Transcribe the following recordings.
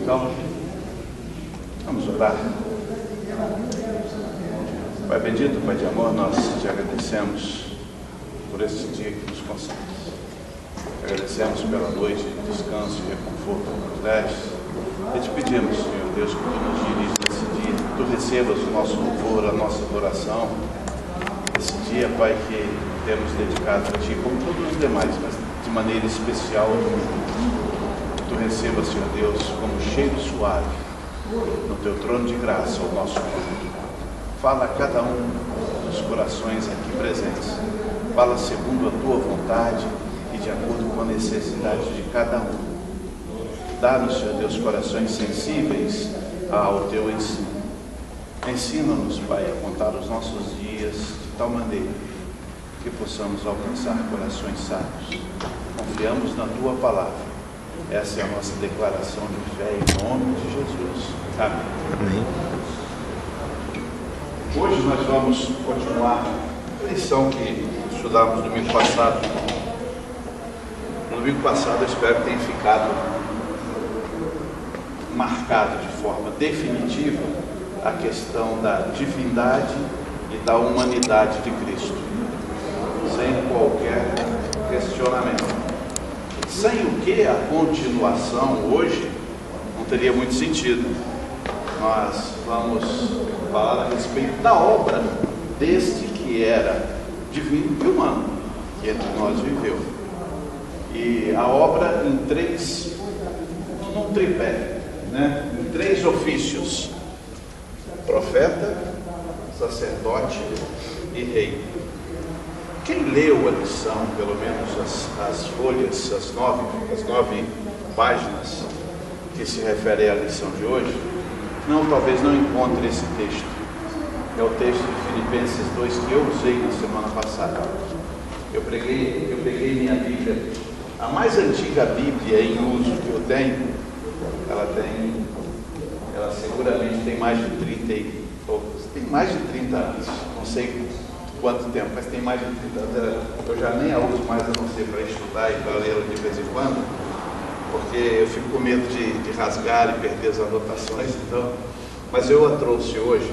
local. Vamos orar. Pai bendito, Pai de amor, nós te agradecemos por esse dia que nos concedes. Agradecemos pela noite de descanso e reconforto que nos deste. E te pedimos, Senhor Deus, que tu nos dirijas nesse dia, que tu recebas o nosso louvor, a nossa adoração. Esse dia, Pai, que temos dedicado a Ti, como todos os demais, mas de maneira especial ao domingo. Que tu recebas, Senhor Deus, como cheiro suave no Teu trono de graça, o nosso culto. Fala a cada um dos corações aqui presentes. Fala segundo a Tua vontade e de acordo com a necessidade de cada um. Dá-nos, Senhor Deus, corações sensíveis ao Teu ensino. Ensina-nos, Pai, a contar os nossos dias de tal maneira que possamos alcançar corações sábios. Confiamos na Tua palavra. Essa é a nossa declaração de fé em nome de Jesus. Amém. Amém. Hoje nós vamos continuar a lição que estudamos no domingo passado. No domingo passado eu espero que tenha ficado marcado de forma definitiva a questão da divindade e da humanidade de Cristo, sem qualquer questionamento. Sem o que a continuação hoje não teria muito sentido. Nós vamos falar a respeito da obra deste que era divino e humano, que entre nós viveu. E a obra em num tripé, em três ofícios: profeta, sacerdote e rei. Quem leu a lição, pelo menos as folhas, as nove páginas que se referem à lição de hoje, talvez não encontre esse texto. É o texto de Filipenses 2 que eu usei na semana passada. Eu peguei minha Bíblia, a mais antiga Bíblia em uso que eu tenho. Ela seguramente tem mais de 30 anos, não sei quanto tempo, mas tem mais de 30 anos. Eu já nem a uso mais, a não ser para estudar e para ler de vez em quando, porque eu fico com medo de rasgar e perder as anotações. Então, mas eu a trouxe hoje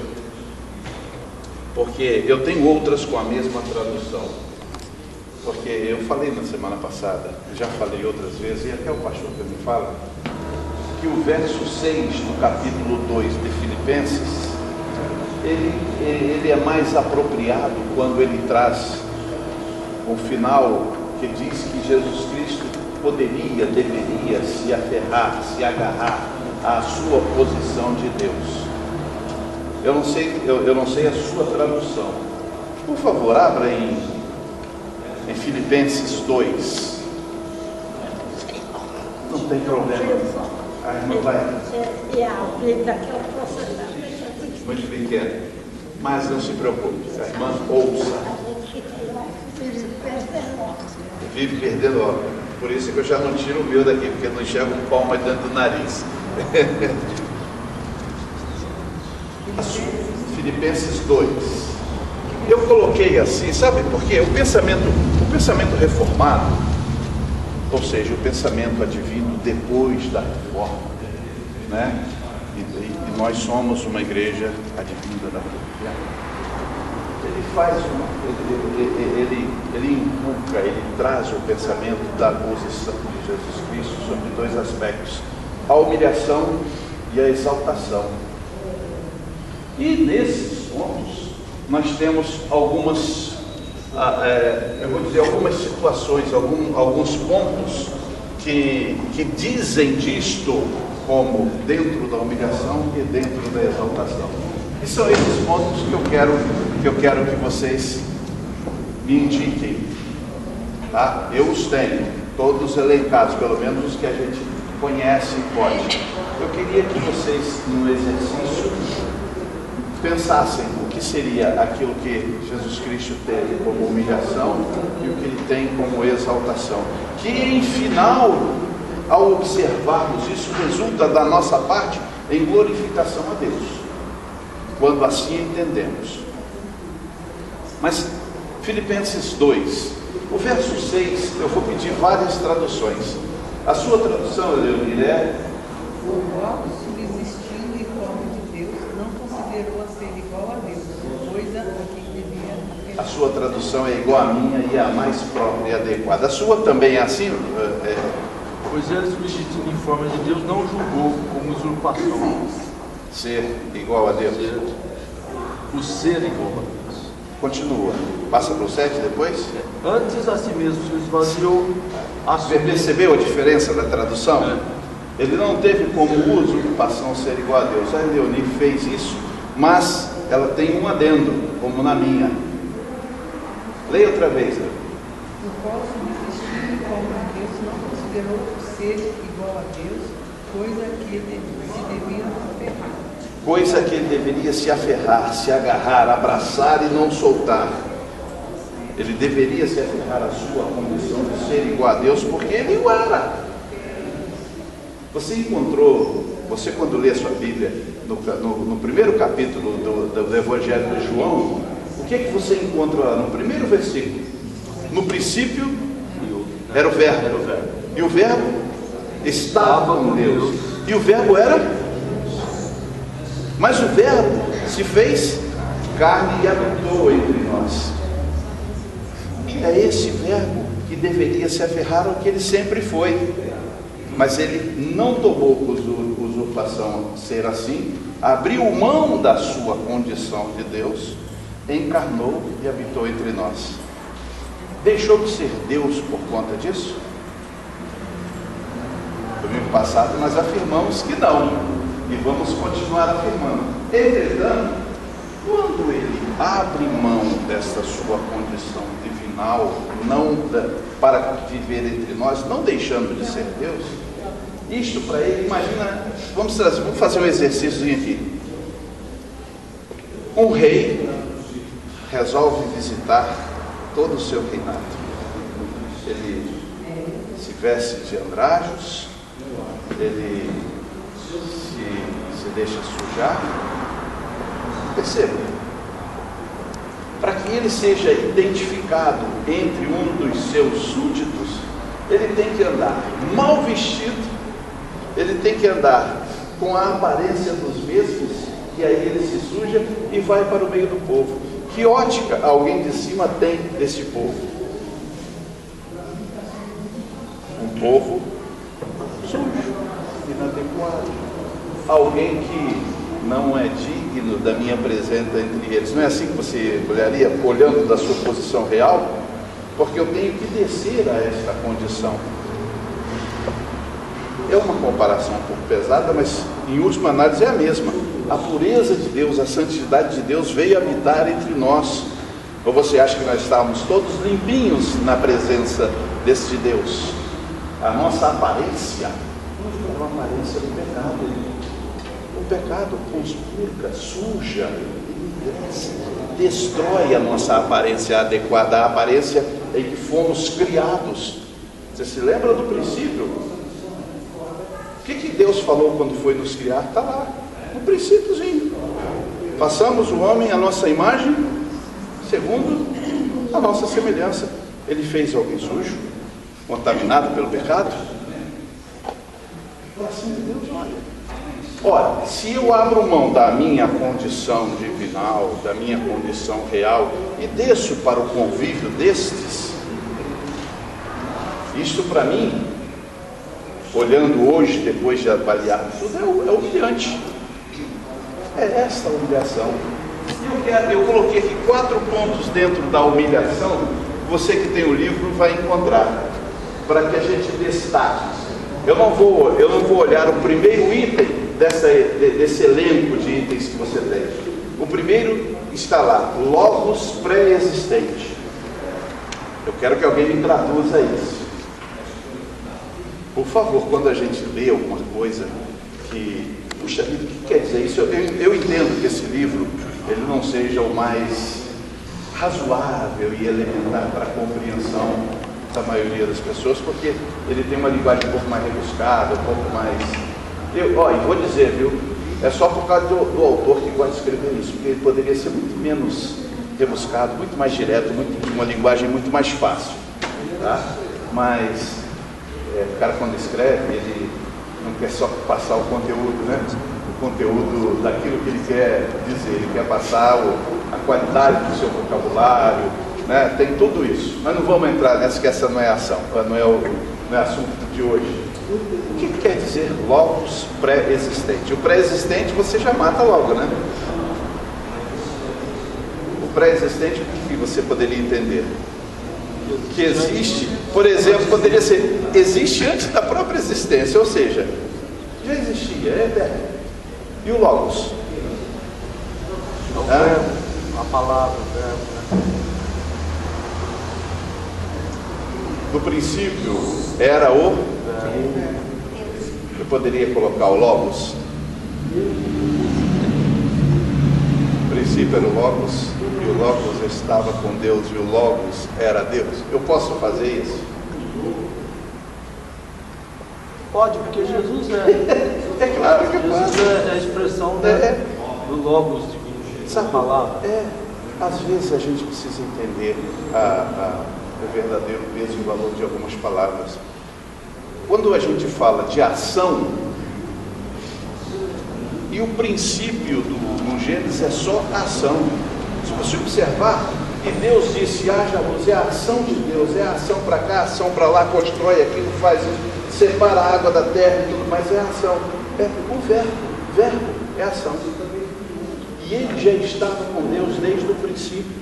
porque eu tenho outras com a mesma tradução, porque eu falei na semana passada, já falei outras vezes, e até o pastor que me fala, que o verso 6 do capítulo 2 de Filipenses, ele é mais apropriado quando ele traz o final que diz que Jesus Cristo deveria se aferrar, se agarrar à sua posição de Deus. Eu não sei a sua tradução. Por favor, abra em Filipenses 2. Não tem problema. A irmã vai. Muito pequeno. Mas não se preocupe, a irmã ouça. Vive perdendo hora. Por isso que eu já não tiro o meu daqui, porque eu não enxergo um palmo dentro do nariz. Filipenses 2. Eu coloquei assim, sabe por quê? O pensamento reformado, ou seja, o pensamento advindo depois da reforma, E nós somos uma igreja advinda da reforma. Ele inculca, ele traz o pensamento da posição de Jesus Cristo sobre dois aspectos: a humilhação e a exaltação. E nesses pontos nós temos algumas situações, alguns pontos que dizem disto como dentro da humilhação e dentro da exaltação. E são esses pontos que eu quero que vocês me indiquem, tá? Eu os tenho, todos elencados, pelo menos os que a gente conhece e pode. Eu queria que vocês, no exercício, pensassem o que seria aquilo que Jesus Cristo teve como humilhação e o que ele tem como exaltação. Que, em final, ao observarmos isso, resulta da nossa parte em glorificação a Deus, quando assim entendemos. Mas Filipenses 2, o verso 6, eu vou pedir várias traduções. A sua tradução, Leonir, é tradução é igual à minha e a mais própria e adequada. A sua também é assim? Pois ele, subsistindo em forma de Deus, não julgou como usurpação Ser igual a Deus. o ser igual a Deus. Continua. Passa para o 7 depois? Antes a si mesmo se esvaziou, Você percebeu a diferença da tradução? Ele não teve como usurpação ser igual a Deus. A Leoni fez isso, mas ela tem um adendo, como na minha. Leia outra vez. No qual subsistir como Deus não considerou o ser igual a Deus, coisa que ele se devia aferrar. Coisa que ele deveria se aferrar, se agarrar, abraçar e não soltar. Ele deveria se aferrar à sua condição de ser igual a Deus, porque ele o era. Você encontrou, você quando lê a sua Bíblia, no primeiro capítulo do Evangelho de João, o que é que você encontra lá no primeiro versículo? No princípio era o Verbo, e o Verbo estava com Deus, e o Verbo era, mas o Verbo se fez carne e habitou entre nós. É esse Verbo que deveria se aferrar ao que ele sempre foi, mas ele não tomou usurpação ser assim, abriu mão da sua condição de Deus, encarnou e habitou entre nós. Deixou de ser Deus por conta disso? Domingo passado nós afirmamos que não, e vamos continuar afirmando. Entretanto, quando ele abre mão dessa sua condição divinal, para viver entre nós, não deixando de ser Deus, isto para ele, imagina, vamos fazer um exercício aqui. Um rei resolve visitar todo o seu reinado. Ele se veste de andrajos, ele se deixa sujar. Perceba, para que ele seja identificado entre um dos seus súditos, ele tem que andar mal vestido, ele tem que andar com a aparência dos mesmos, e aí ele se suja e vai para o meio do povo. Que ótica alguém de cima tem desse povo? Um povo sujo, inadequado, alguém que não é digno da minha presença entre eles. Não é assim que você olharia, olhando da sua posição real? Porque eu tenho que descer a esta condição. É uma comparação um pouco pesada, mas em última análise é a mesma. A pureza de Deus, a santidade de Deus veio habitar entre nós. Ou você acha que nós estávamos todos limpinhos na presença deste Deus? A nossa aparência é uma aparência do pecado. O pecado conspurca, suja, engrece, destrói a nossa aparência adequada, a aparência em que fomos criados. Você se lembra do princípio? O que Deus falou quando foi nos criar? Está lá, no princípiozinho. Façamos o homem à nossa imagem, segundo a nossa semelhança. Ele fez alguém sujo, contaminado pelo pecado? É assim que Deus olha. Ora, se eu abro mão da minha condição divinal, da minha condição real, e desço para o convívio destes, isto para mim, olhando hoje, depois de avaliar tudo, é humilhante. É esta humilhação. Eu coloquei aqui 4 pontos dentro da humilhação, você que tem o livro vai encontrar, para que a gente destaque. Eu não vou olhar o primeiro item desse elenco de itens que você tem. O primeiro está lá, logos pré-existente. Eu quero que alguém me traduza isso. Por favor, quando a gente lê alguma coisa que, puxa vida, o que quer dizer isso? Eu entendo que esse livro ele não seja o mais razoável e elementar para a compreensão da maioria das pessoas, porque ele tem uma linguagem um pouco mais rebuscada, um pouco mais... E vou dizer, viu? É só por causa do autor que gosta de escrever isso, porque ele poderia ser muito menos rebuscado, muito mais direto, uma linguagem muito mais fácil, tá? Mas o cara quando escreve, ele não quer só passar o conteúdo, né? O conteúdo daquilo que ele quer dizer, ele quer passar a qualidade do seu vocabulário, né? Tem tudo isso. Mas não vamos entrar nessa, que essa não é a ação, não é assunto de hoje. O que quer dizer logos pré-existente? O pré-existente você já mata logo, né? O pré-existente, o que você poderia entender? Que existe, por exemplo, poderia ser, existe antes da própria existência, ou seja, já existia, é eterno. E o logos? É o verbo, a palavra, o verbo, né? No princípio era o... Eu poderia colocar o logos? No princípio era o logos, e o logos estava com Deus, e o logos era Deus. Eu posso fazer isso? Pode, porque Jesus é. É claro que Jesus pode. é a expressão do logos divino, Sabe, da palavra. às vezes a gente precisa entender o verdadeiro peso e valor de algumas palavras. Quando a gente fala de ação, e o princípio no Gênesis é só ação. Se você observar, e Deus disse, haja luz, é a ação de Deus, é a ação para cá, ação para lá, constrói aquilo, faz isso, separa a água da terra e tudo, mas é a ação. É o verbo é a ação. E ele já estava com Deus desde o princípio.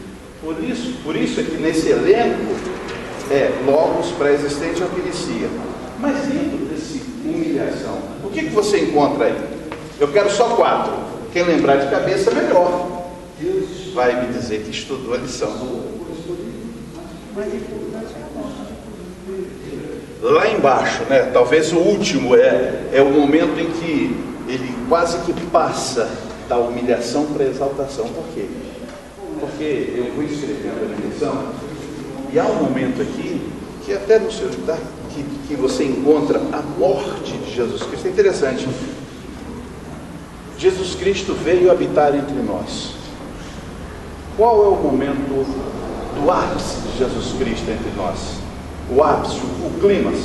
Por isso é que nesse elenco logos pré-existente é o que inicia. Mas dentro desse humilhação, o que você encontra aí? Eu quero só 4. Quem lembrar de cabeça, melhor. Deus vai me dizer que estudou a lição. Lá embaixo, né? Talvez o último é o momento em que ele quase que passa da humilhação para a exaltação. Por quê? Porque eu vou escrevendo a lição, e há um momento aqui que até no seu livro que você encontra a morte de Jesus Cristo. É interessante. Jesus Cristo veio habitar entre nós. Qual é o momento do ápice de Jesus Cristo entre nós? O ápice, o clímax,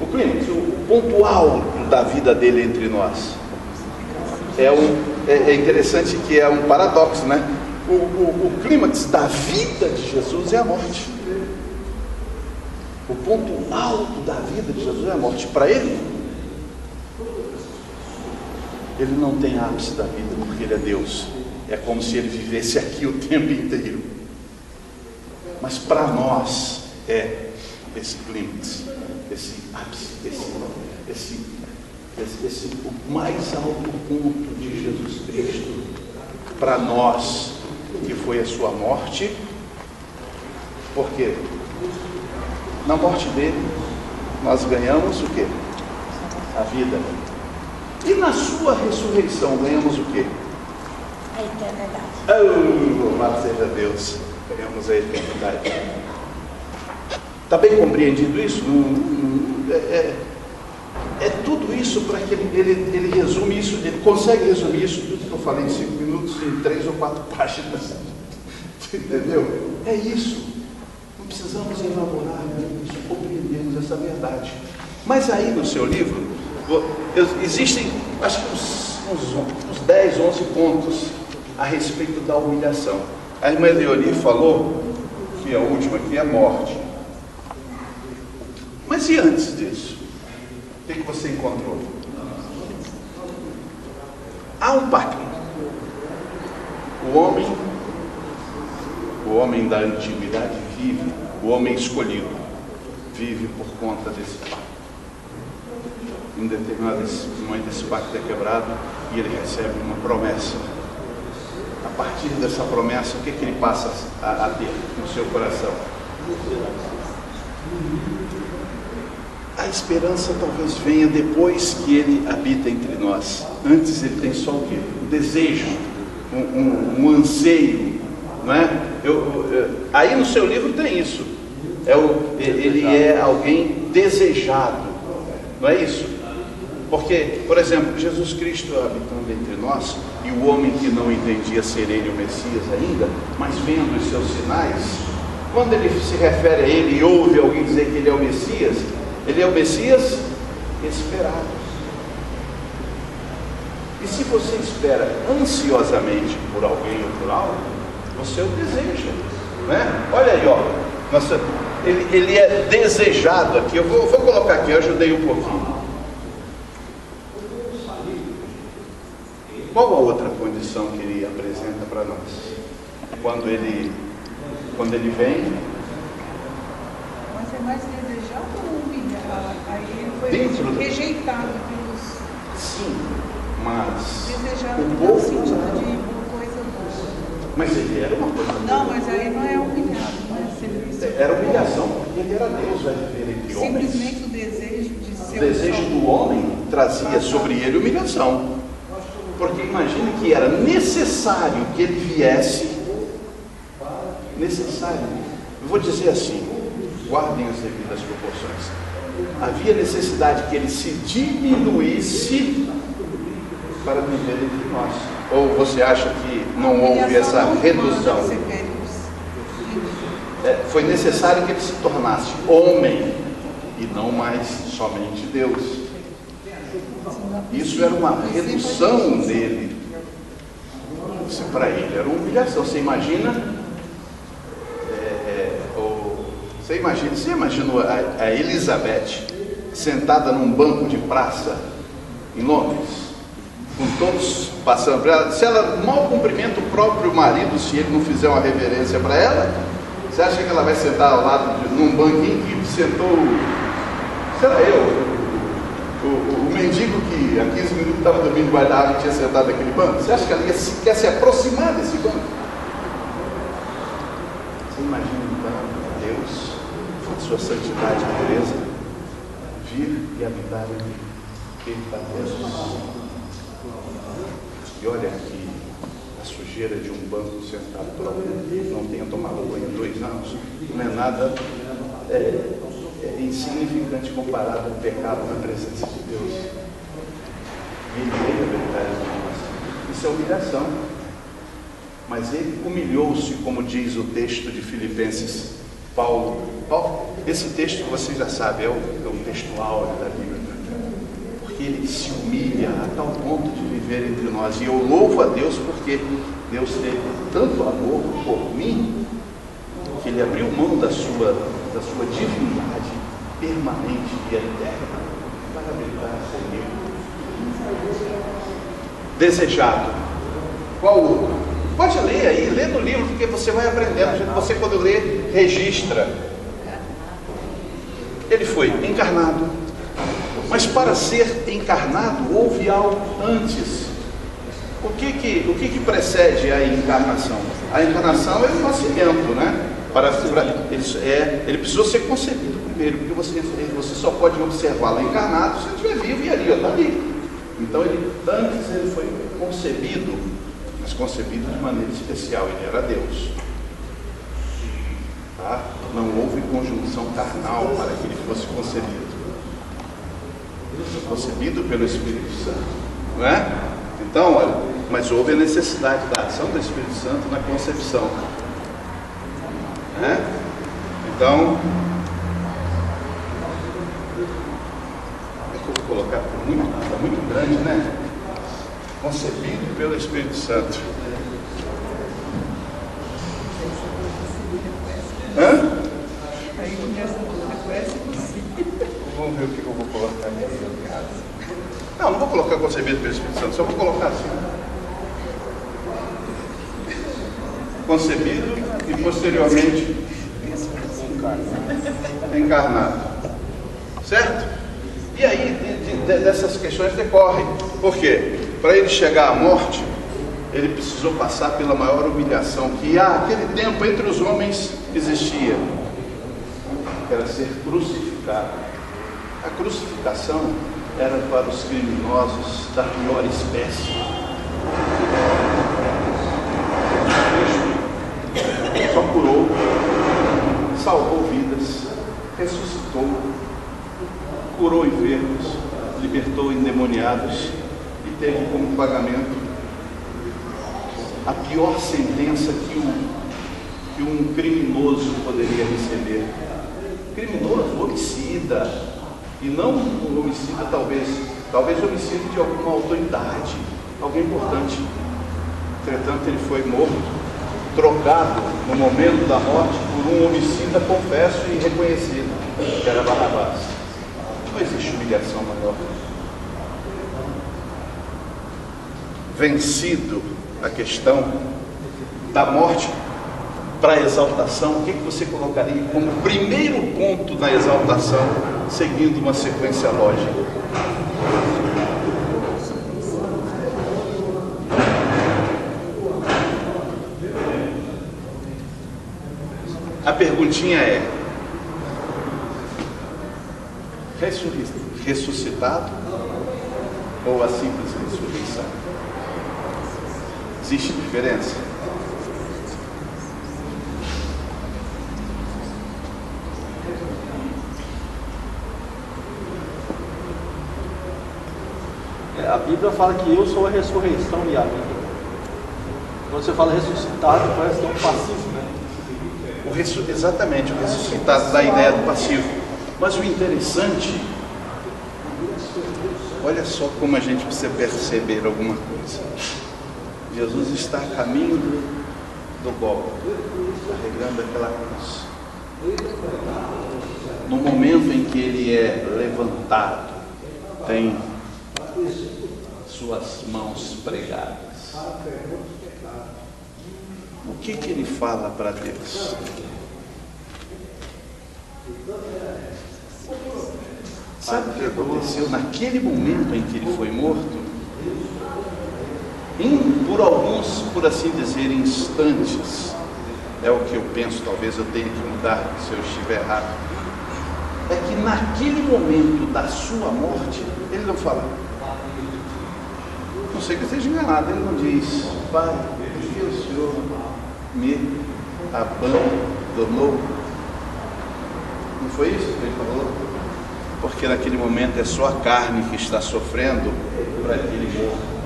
o ponto alto da vida dele entre nós. É interessante que é um paradoxo, né? O clímax da vida de Jesus é a morte. O ponto alto da vida de Jesus é a morte. Para ele não tem ápice da vida, porque ele é Deus. É como se ele vivesse aqui o tempo inteiro. Mas para nós é esse clímax, esse ápice, esse o mais alto ponto de Jesus Cristo. Para nós, que foi a sua morte. Por quê? Na morte dele, nós ganhamos o quê? A vida. E na sua ressurreição, ganhamos o quê? A eternidade. Louvado seja Deus. Ganhamos a eternidade. Está bem compreendido isso? É tudo isso para que ele resume isso, ele consegue resumir isso tudo que eu falei em 5 minutos, em 3 ou 4 páginas. Entendeu? É isso. Não precisamos elaborar isso, compreendemos essa verdade. Mas aí no seu livro, existem, acho que uns 10, 11 pontos a respeito da humilhação. A irmã Leoni falou que a última aqui é a morte. Mas e antes disso? O que você encontrou? Há um pacto. O homem da antiguidade vive, o homem escolhido vive por conta desse pacto. Em determinado momento esse pacto é quebrado e ele recebe uma promessa. A partir dessa promessa, o que ele passa a ter no seu coração? A esperança talvez venha depois que ele habita entre nós. Antes ele tem só o quê? O desejo, um anseio, não é? Aí no seu livro tem isso. Ele é alguém desejado, não é isso? Porque, por exemplo, Jesus Cristo habitando entre nós, e o homem que não entendia ser ele o Messias ainda, mas vendo os seus sinais, quando ele se refere a ele e ouve alguém dizer que ele é o Messias esperado. E se você espera ansiosamente por alguém ou por algo, você o deseja. né? Olha aí, ó. Nossa, ele é desejado aqui. Eu vou colocar aqui, eu ajudei um pouquinho. Qual a outra condição que ele apresenta para nós? Quando ele vem. Mas é mais desejado ou humilhado? Aí ele foi rejeitado pelos. Sim, mas Desejado o no povo. sentido de coisa boa. Mas ele era uma coisa. Não, mas aí não é humilhado, não é serviço. Era humilhação, porque ele era Deus, vai viver entre homens. Simplesmente o desejo de ser O desejo do homem trazia sobre ele humilhação. Porque imagine que era necessário que ele viesse. Necessário. Eu vou dizer assim, guardem as devidas proporções. Havia necessidade que ele se diminuísse para viver entre nós. Ou você acha que não houve essa redução? Foi necessário que ele se tornasse homem e não mais somente Deus. Isso era uma redução dele. Isso para ele era uma humilhação. Você imagina? Você imaginou a Elizabeth sentada num banco de praça em Londres, com todos passando por ela? Se ela mal cumprimenta o próprio marido, se ele não fizer uma reverência para ela, você acha que ela vai sentar ao lado num banquinho que sentou, será eu? O mendigo que há 15 minutos estava dormindo debaixo da árvore e tinha sentado naquele banco? Você acha que ela quer se aproximar desse banco? Você imagina então Deus, com sua santidade e pureza, vir e habitar em ele está Deus. E olha aqui a sujeira de um banco sentado por alguém, não tenha tomado banho em 2 anos, não é nada insignificante comparado ao pecado na presença de Deus. E ele veio habitar entre nós. Isso é humilhação. Mas ele humilhou-se, como diz o texto de Filipenses. Paulo, esse texto você já sabe, é o texto áureo da Bíblia, porque ele se humilha a tal ponto de viver entre nós, e eu louvo a Deus porque Deus teve tanto amor por mim, que ele abriu mão da sua divindade permanente e eterna para habitar comigo. Desejado. Qual outro? Pode ler aí, lê no livro, porque você vai aprendendo. Você, quando lê, registra. Ele foi encarnado. Mas para ser encarnado, houve algo antes. O que precede a encarnação? A encarnação é o nascimento, né? Ele precisou ser concebido primeiro, porque você só pode observá-lo encarnado se ele estiver vivo e ali, está ali. Então, antes ele foi concebido, mas concebido de maneira especial, ele era Deus. Tá? Não houve conjunção carnal para que ele fosse concebido. Concebido pelo Espírito Santo, não é? Então, olha, mas houve a necessidade da ação do Espírito Santo na concepção, né? Então, eu vou colocar está muito grande, né? Concebido pelo Espírito Santo. Hã? Aí começa a reconhece você. Vamos ver o que eu vou colocar aqui. Não vou colocar concebido pelo Espírito Santo, só vou colocar assim. Concebido e posteriormente encarnado. Certo? E aí dessas questões decorrem. Por quê? Para ele chegar à morte, ele precisou passar pela maior humilhação que naquele tempo entre os homens existia. Era ser crucificado. A crucificação era para os criminosos da pior espécie. Cristo só curou, salvou vidas, ressuscitou, curou enfermos, libertou endemoniados e teve como pagamento a pior sentença que um criminoso poderia receber. Criminoso, homicida. E não um homicida, talvez homicida de alguma autoridade, alguém importante. Entretanto, ele foi morto trocado no momento da morte por um homicida confesso e reconhecido, que era Barrabás. Não existe humilhação maior. Vencido a questão da morte para a exaltação, o que você colocaria como primeiro ponto da exaltação, seguindo uma sequência lógica? A perguntinha é: ressuscitado ou a simples ressurreição? Existe diferença? A Bíblia fala que eu sou a ressurreição e a vida. Quando você fala ressuscitado, parece que é um passivo, né? Exatamente, o ressuscitado dá a ideia do passivo. Mas o interessante, olha só como a gente precisa perceber alguma coisa. Jesus está a caminho do Gólgota, carregando aquela cruz. No momento em que ele é levantado, tem suas mãos pregadas. O que ele fala para Deus? Sabe o que aconteceu naquele momento em que ele foi morto? Por alguns, por assim dizer, instantes, é o que eu penso, talvez eu tenha que mudar se eu estiver errado, é que naquele momento da sua morte, ele não fala, não sei que eu esteja enganado, ele não diz, Pai, por que o Senhor me abandonou? Não foi isso que ele falou? Porque naquele momento é só a carne que está sofrendo para aquele morto.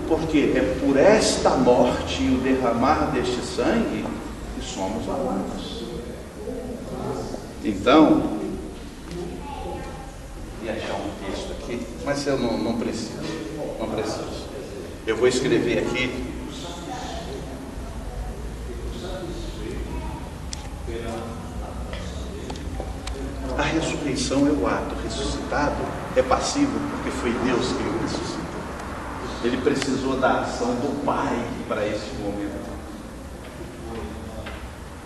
Porque é por esta morte e o derramar deste sangue que somos lavados. Então, ia achar um texto aqui, mas eu não preciso. Não preciso. Eu vou escrever aqui. A ressurreição é o ato, o ressuscitado é passivo porque foi Deus que o ressuscitou. Ele precisou da ação do Pai para esse momento.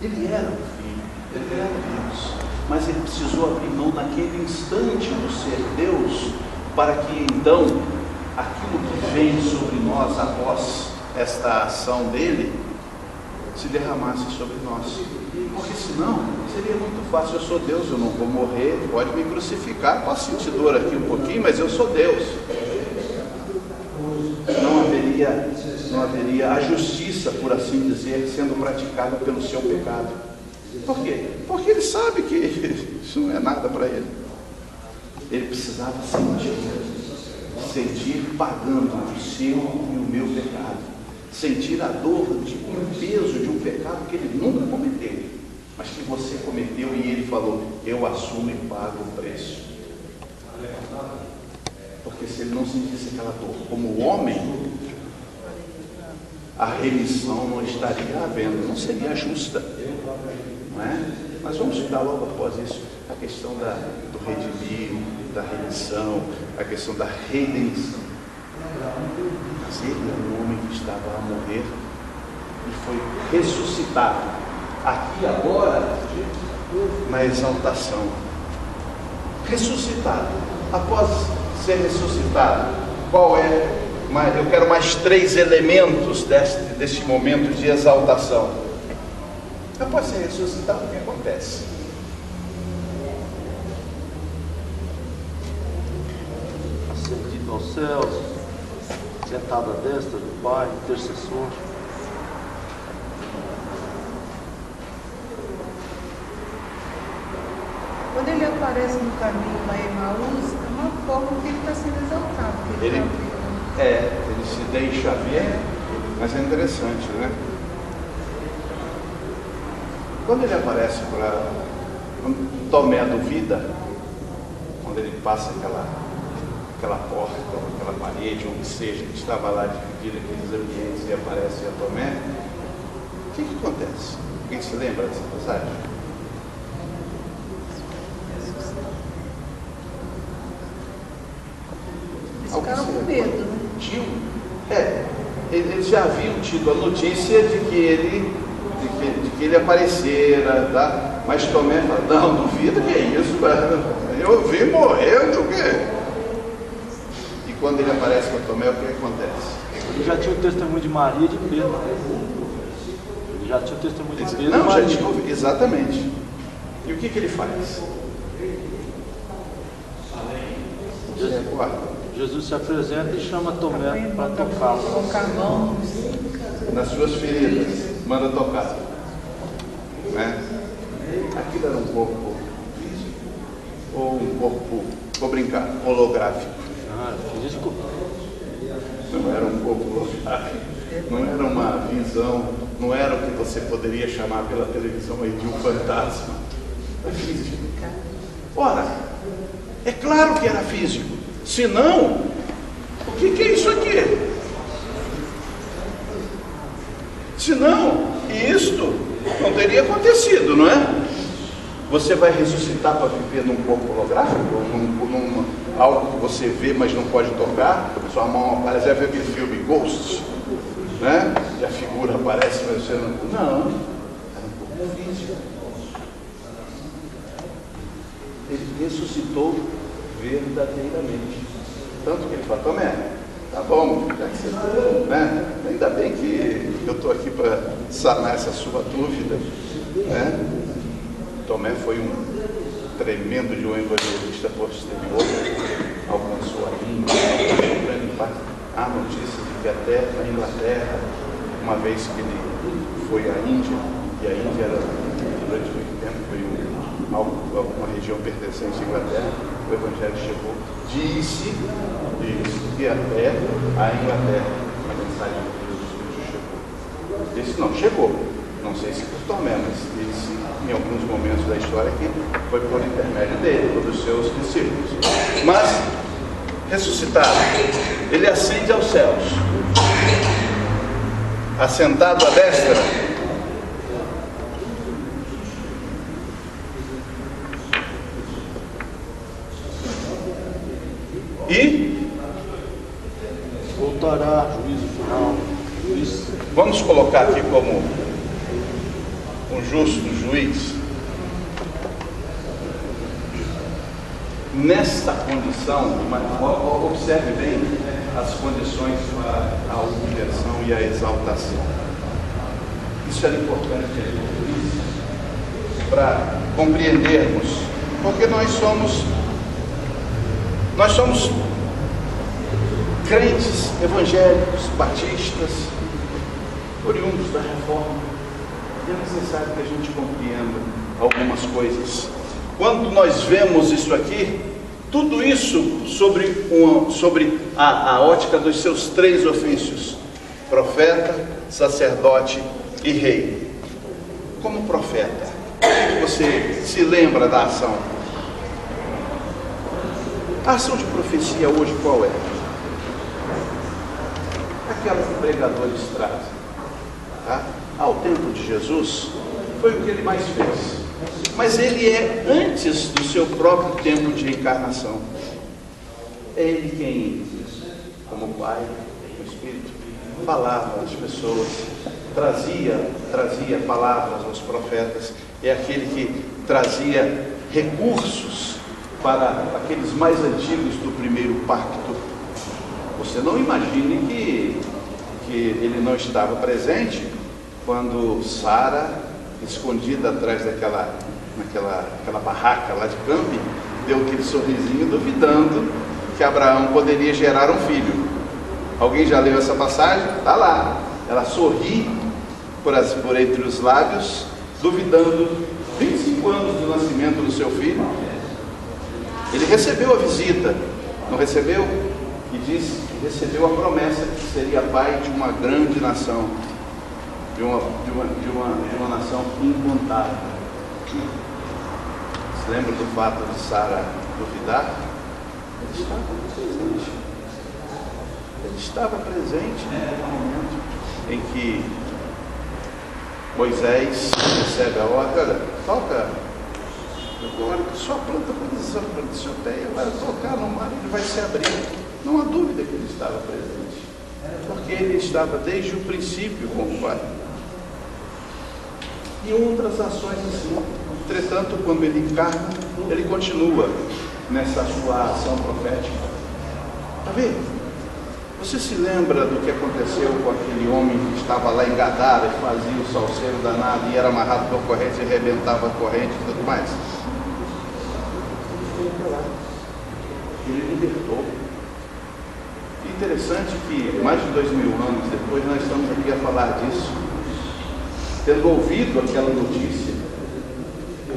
Ele era o Filho, ele era Deus, mas ele precisou abrir mão naquele instante do ser Deus para que então aquilo que vem sobre nós após esta ação dele se derramasse sobre nós. Porque senão seria muito fácil. Eu sou Deus, eu não vou morrer, pode me crucificar, posso sentir dor aqui um pouquinho, mas eu sou Deus. Não haveria a justiça, por assim dizer, sendo praticada pelo seu pecado. Por quê? Porque ele sabe que isso não é nada para ele. Ele precisava sentir pagando o seu e o meu pecado, sentir a dor e o peso de um pecado que ele nunca cometeu, mas que você cometeu, e ele falou, eu assumo e pago o preço. Porque se ele não sentisse aquela dor como homem, a remissão não estaria havendo, não seria justa, não é? Mas vamos estudar logo após isso a questão do redimir, da remissão, a questão da redenção. Mas ele era um homem que estava a morrer e foi ressuscitado aqui agora na exaltação. Ressuscitado. Após ser ressuscitado, qual é? Eu quero mais 3 elementos deste momento de exaltação. Após ser ressuscitado, o que acontece? Ascendido aos céus, sentado à destra do Pai, intercessor. Quando ele aparece no caminho lá em Emaús, é uma forma que ele está sendo exaltado. Ele se deixa ver, mas é interessante, né? Quando ele aparece para Tomé duvida, quando ele passa aquela porta, aquela parede, ou que seja, que estava lá dividida aqueles ambientes e aparece a Tomé, que acontece? Alguém se lembra dessa passagem? Eles ficaram com medo, né? Eles já haviam tido a notícia de que ele aparecera, tá? Mas Tomé fala, não, duvido que é isso, eu vi morrendo, o quê? E quando ele aparece com Tomé, o que acontece? Ele já tinha o testemunho de Maria e de Pedro. Ele já tinha o testemunho de Pedro e Não, Maria. já tinha, exatamente. E o que ele faz? Jesus se apresenta e chama Tomé para tocá-lo. Colocar a mão Nas suas feridas, manda tocar. Né? Aquilo era um corpo físico ou um corpo, vou brincar, holográfico. Físico. Não era um corpo holográfico, não era uma visão, não era o que você poderia chamar pela televisão aí de um fantasma. Era físico. Ora, é claro que era físico. Se não, o que é isso aqui? Se não, isto não teria acontecido, não é? Você vai ressuscitar para viver num corpo holográfico? Algo que você vê, mas não pode tocar? Sua mão aparece, já viu aquele filme Ghost, né? E a figura aparece, mas você não... Não, era um corpo físico. Ele ressuscitou verdadeiramente. Tanto que ele fala, Tomé, tá bom, já que você, né? Ainda bem que eu estou aqui para sanar essa sua dúvida, né? Tomé foi um tremendo de um evangelista posterior, alcançou a Índia, há notícia de que até na Inglaterra, uma vez que ele foi à Índia, e a Índia era, durante muito tempo, foi uma região pertencente à Inglaterra, o evangelho chegou, disse que até a Inglaterra a mensagem de Jesus chegou. Disse não, chegou. Não sei se por Tomé, mas disse em alguns momentos da história que foi por intermédio dele, por os seus discípulos. Mas, ressuscitado, ele ascende aos céus, assentado à destra. E voltará, juízo final. Vamos colocar aqui como um justo juiz. Nesta condição, observe bem as condições para a humilhação e a exaltação. Isso era importante para compreendermos, porque nós somos crentes evangélicos, batistas, oriundos da reforma. É necessário que a gente compreenda algumas coisas. Quando nós vemos isso aqui, tudo isso sobre a ótica dos seus três ofícios: profeta, sacerdote e rei. Como profeta, o que você se lembra da ação? A ação de profecia hoje qual é? Aquela que pregadores trazem. Tá? Ao tempo de Jesus, foi o que ele mais fez. Mas ele é antes do seu próprio tempo de encarnação. É ele quem, como Pai, como Espírito, falava às pessoas, trazia palavras aos profetas. É aquele que trazia recursos para aqueles mais antigos do primeiro pacto. Você não imagine que ele não estava presente quando Sara, escondida atrás daquela barraca lá de Campe, deu aquele sorrisinho duvidando que Abraão poderia gerar um filho. Alguém já leu essa passagem? Está lá. Ela sorri por entre os lábios, duvidando. 25 anos do nascimento do seu filho. Ele recebeu a visita, não recebeu? E disse que recebeu a promessa que seria pai de uma grande nação, de uma nação incontável. Se lembra do fato de Sara duvidar? Ele estava presente no momento em que Moisés recebe a ordem: olha, toca, agora que só planta posição para o seu pé, vai tocar no mar, ele vai se abrir. Não há dúvida que ele estava presente, porque ele estava desde o princípio com o Pai. E outras ações assim. Entretanto, quando ele encarna, ele continua nessa sua ação profética. Está vendo? Você se lembra do que aconteceu com aquele homem que estava lá em Gadara e fazia o salseiro danado e era amarrado por corrente e arrebentava a corrente e tudo mais? Ele libertou. Interessante que mais de 2000 anos depois nós estamos aqui a falar disso, tendo ouvido aquela notícia,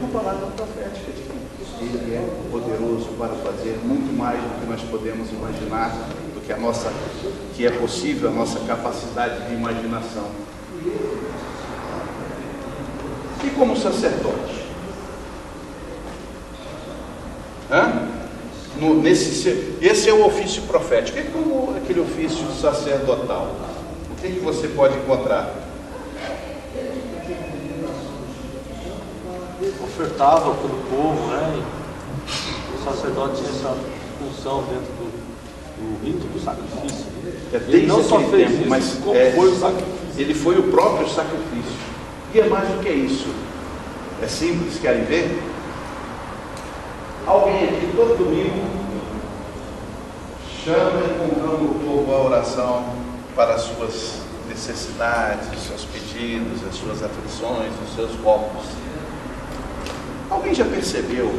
uma palavra profética de que ele é poderoso para fazer muito mais do que nós podemos imaginar, do que é possível a nossa capacidade de imaginação. E como sacerdote? Esse é o ofício profético. E como aquele ofício sacerdotal? O que você pode encontrar? Ofertava pelo povo, né? O sacerdote tinha essa função dentro do rito do sacrifício. Ele não só fez isso, mas como foi o sacrifício. Ele foi o próprio sacrifício. E é mais do que isso. É simples, querem ver? Alguém aqui todo domingo chama e convocando o povo à oração para as suas necessidades, os seus pedidos, as suas aflições, os seus golpes. Alguém já percebeu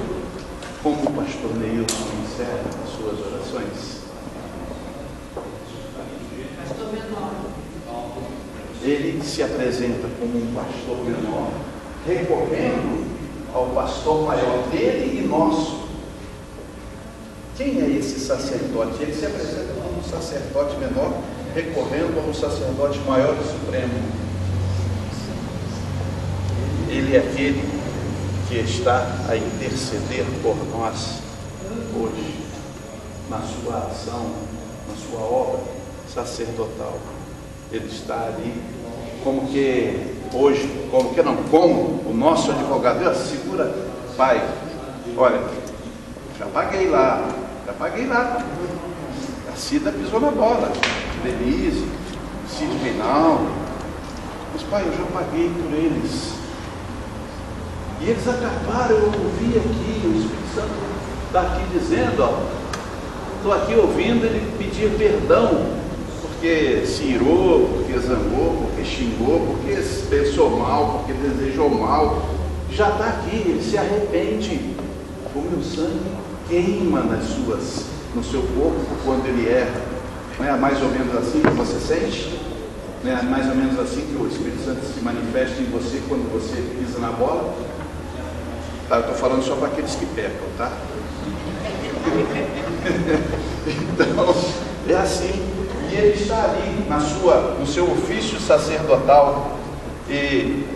como o pastor Neilson encerra as suas orações? Ele se apresenta como um pastor menor, recorrendo ao pastor maior dele e nosso. Quem é esse sacerdote? Ele se apresenta como um sacerdote menor, recorrendo ao sacerdote maior e supremo. Ele é aquele que está a interceder por nós hoje, na sua ação, na sua obra sacerdotal. Ele está ali como o nosso advogado. Segura, pai, olha, já paguei lá. A Cida pisou na bola, Denise, Cid Reinaldo, mas pai, eu já paguei por eles. E eles acabaram, eu ouvi aqui, o Espírito Santo está aqui dizendo, estou aqui ouvindo ele pedir perdão, porque se irou, porque zangou, porque xingou, porque pensou mal, porque desejou mal. Já está aqui, ele se arrepende. O meu sangue queima no seu corpo quando ele erra. Não é mais ou menos assim que você sente? Não é mais ou menos assim que o Espírito Santo se manifesta em você quando você pisa na bola? Tá, eu estou falando só para aqueles que pecam, tá? Então, é assim. E ele está ali no seu ofício sacerdotal.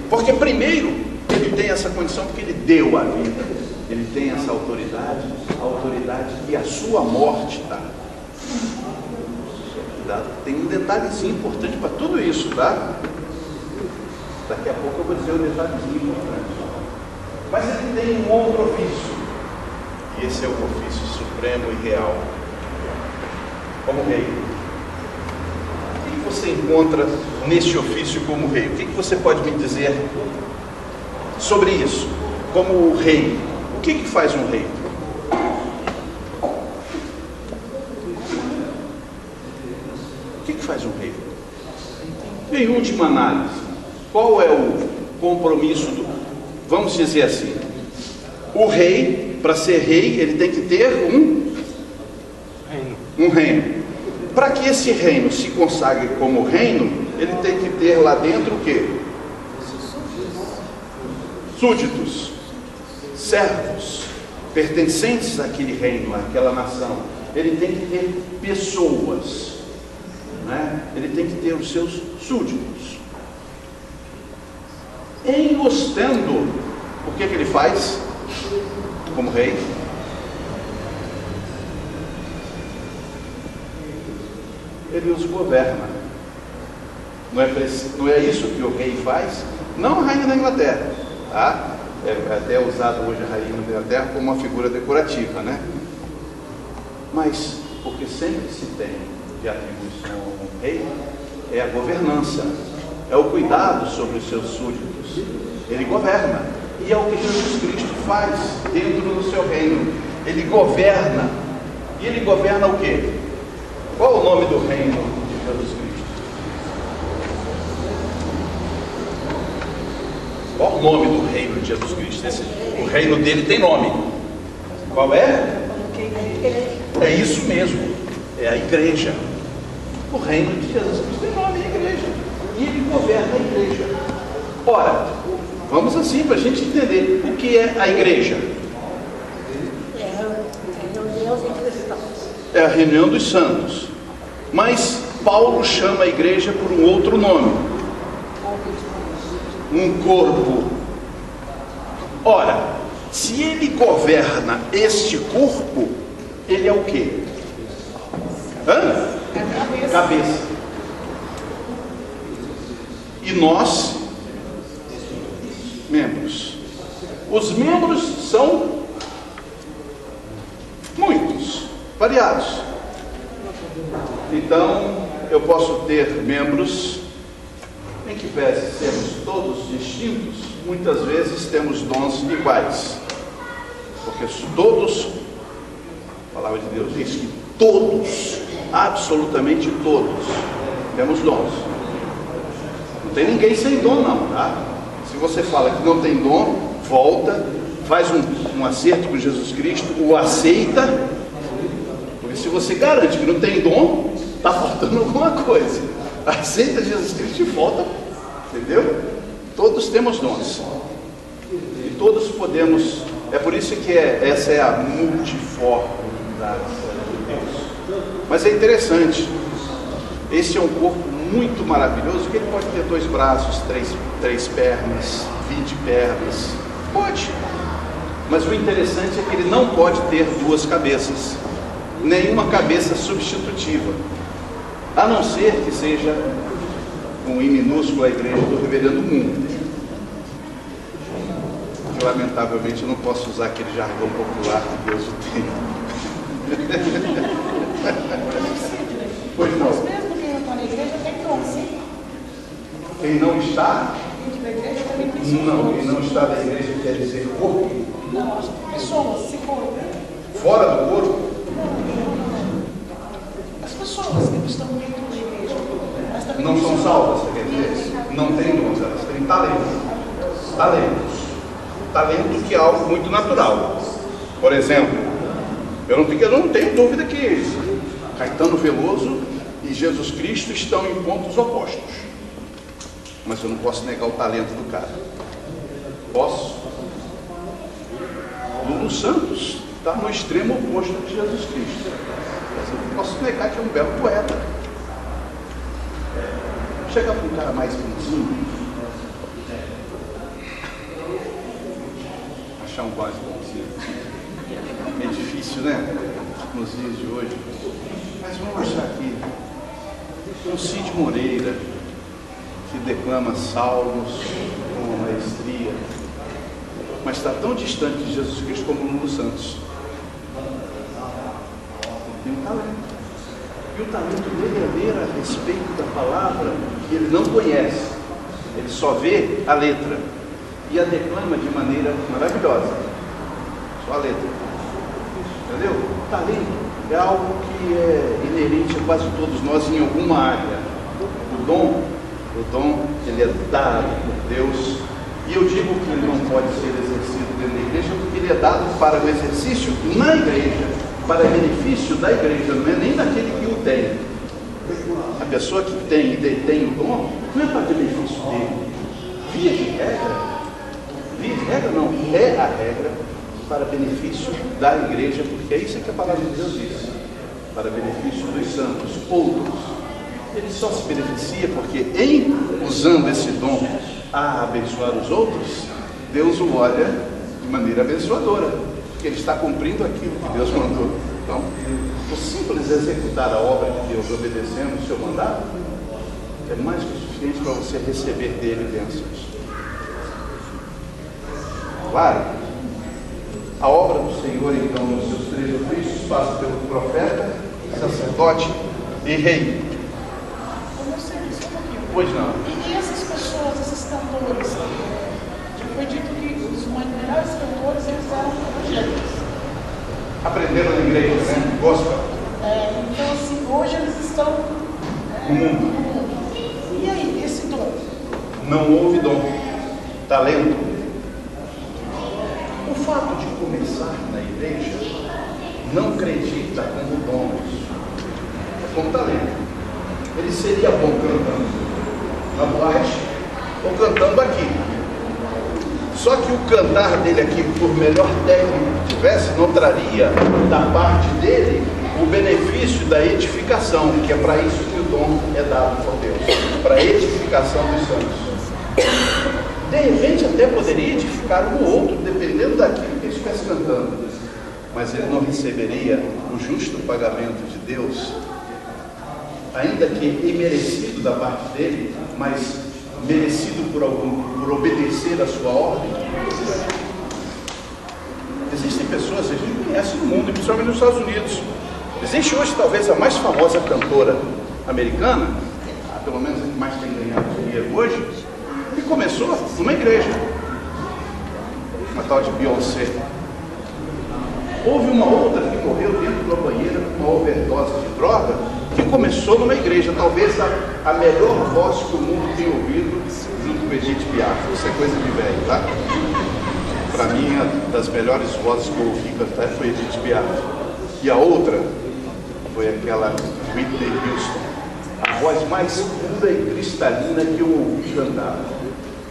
Porque primeiro ele tem essa condição porque ele deu a vida. Ele tem essa autoridade, a autoridade que a sua morte dá. Tem um detalhezinho importante para tudo isso, tá? Daqui a pouco eu vou dizer um detalhezinho importante. Mas ele tem um outro ofício. E esse é o ofício supremo e real. Como rei. O que você encontra neste ofício como rei? O que você pode me dizer sobre isso? Como rei. O que faz um rei? O que faz um rei? Em última análise, qual é o compromisso vamos dizer assim, o rei, para ser rei, ele tem que ter um reino. Para que esse reino se consagre como reino, ele tem que ter lá dentro o quê? Súditos, servos, pertencentes àquele reino, àquela nação. Ele tem que ter pessoas, né? Ele tem que ter os seus súditos. Em ostendo, o que ele faz como rei? Ele os governa. Não é isso que o rei faz? Não a rainha da Inglaterra, tá? É até usado hoje a rainha da Inglaterra como uma figura decorativa, né? Mas, porque sempre se tem de atribuição ao rei, é a governança, é o cuidado sobre os seus súditos. Ele governa, e é o que Jesus Cristo faz dentro do seu reino. Ele governa, e ele governa o quê? Qual o nome do reino de Jesus Cristo? Qual o nome do reino de Jesus Cristo? O reino dele tem nome. Qual é? É isso mesmo, é a igreja. O reino de Jesus Cristo tem nome, é a igreja. E ele governa a igreja. Ora, vamos assim para a gente entender o que é a igreja. É a reunião dos santos. Mas Paulo chama a igreja por um outro nome. Um corpo. Ora, se ele governa este corpo, ele é o quê? Cabeça. E nós, membros. Os membros são muitos, variados. Então, eu posso ter membros, em que pese sermos todos distintos, muitas vezes temos dons iguais. Porque todos, a palavra de Deus diz que todos, absolutamente todos, temos dons. Não tem ninguém sem dom não, tá? Se você fala que não tem dom, volta, faz um acerto com Jesus Cristo, o aceita, porque se você garante que não tem dom, está faltando alguma coisa. Aceita Jesus Cristo e volta, entendeu? Todos temos dons, e todos podemos, é por isso que essa é a multiformidade de Deus. Mas é interessante, esse é um corpo muito maravilhoso, que ele pode ter 2 braços, três pernas, 20 pernas, pode, mas o interessante é que ele não pode ter 2 cabeças, nenhuma cabeça substitutiva, a não ser que seja com I minúsculo a igreja do Reverendo Mundo. Que, lamentavelmente eu não posso usar aquele jargão popular que Deus o tem. Pois não. Mas mesmo quem não está na igreja tem dom, sim? Quem não está? Dentro da igreja também tem dom. Não, quem não está na igreja quer dizer corpo. Não, acho que pessoas, se for. Fora do corpo? As pessoas que estão dentro da igreja. Mas também Não são salvas, você quer dizer? Não tem dons, elas têm talentos. Talento que é algo muito natural. Por exemplo, eu não tenho dúvida que Caetano Veloso e Jesus Cristo estão em pontos opostos. Mas eu não posso negar o talento do cara. Posso? Lulu Santos está no extremo oposto de Jesus Cristo. Mas eu não posso negar que é um belo poeta. Chega para um cara mais bonzinho, achar um mais bonzinho. É difícil, né? Nos dias de hoje. Mas vamos achar aqui um Cid Moreira, que declama salmos com maestria, mas está tão distante de Jesus Cristo como o Lulu Santos. Tem um talento. E o talento dele é ler a respeito da palavra que ele não conhece. Ele só vê a letra e a declama de maneira maravilhosa. Só a letra. Entendeu? O talento é algo que é inerente a quase todos nós em alguma área. O dom, ele é dado por Deus. E eu digo que ele não pode ser exercido dentro da igreja, porque ele é dado para o exercício na igreja, para benefício da igreja, não é nem daquele que o tem. A pessoa que tem e detém o dom, não é para benefício dele. Via de regra não, é a regra para benefício da igreja, porque é isso que a palavra de Deus diz, para benefício dos santos, outros. Ele só se beneficia porque em usando esse dom a abençoar os outros, Deus o olha de maneira abençoadora, porque ele está cumprindo aquilo que Deus mandou. Então, o simples executar a obra de Deus obedecendo o seu mandato é mais que o suficiente para você receber dele bênçãos. Calvário, a obra do Senhor, então, nos seus 3 ofícios, passa pelo profeta, sacerdote e rei. Eu não sei disso aqui. Pois não. E essas pessoas, esses cantores, foi dito que os melhores cantores, eles eram evangélicos. Aprenderam na igreja, né? Gospel. Então, assim, hoje eles estão No mundo. E aí, esse dom? Não houve dom. Talento. O fato de começar na igreja não acredita como dom, é como talento. Ele seria bom cantando na boate ou cantando aqui. Só que o cantar dele aqui, por melhor técnico que tivesse, não traria da parte dele o benefício da edificação, que é para isso que o dom é dado por Deus, para a edificação dos santos. De repente até poderia edificar um ou outro, dependendo daquilo que ele estivesse cantando, mas ele não receberia o justo pagamento de Deus, ainda que imerecido da parte dele, mas merecido por obedecer a sua ordem. Existem pessoas, a gente conhece no mundo, principalmente nos Estados Unidos. Existe hoje talvez a mais famosa cantora americana, pelo menos a que mais tem ganhado dinheiro hoje, que começou numa igreja, uma tal de Beyoncé. Houve uma outra que morreu dentro da banheira com uma overdose de droga, que começou numa igreja, talvez a melhor voz que o mundo tem ouvido, junto com Edith Piaf. Isso é coisa de velho, tá? Para mim, uma das melhores vozes que eu ouvi cantar foi Edith Piaf. E a outra foi aquela Whitney Houston, a voz mais pura e cristalina que eu ouvi cantar.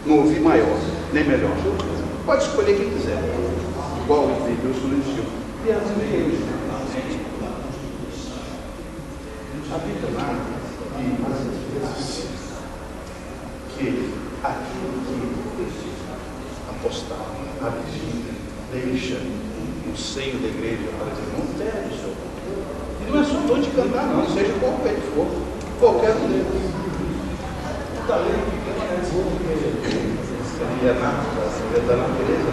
Não ouvi maior, nem melhor. Pode escolher quem quiser. Igual Whitney Houston não existiu. E as igrejas. A Bíblia narra que às vezes que aquilo que apostava, a vigília, deixa no seio da igreja para dizer, não perde o seu dom. E não é só dom de cantar, não, seja qual que for, qualquer um deles. O talento que é da natureza,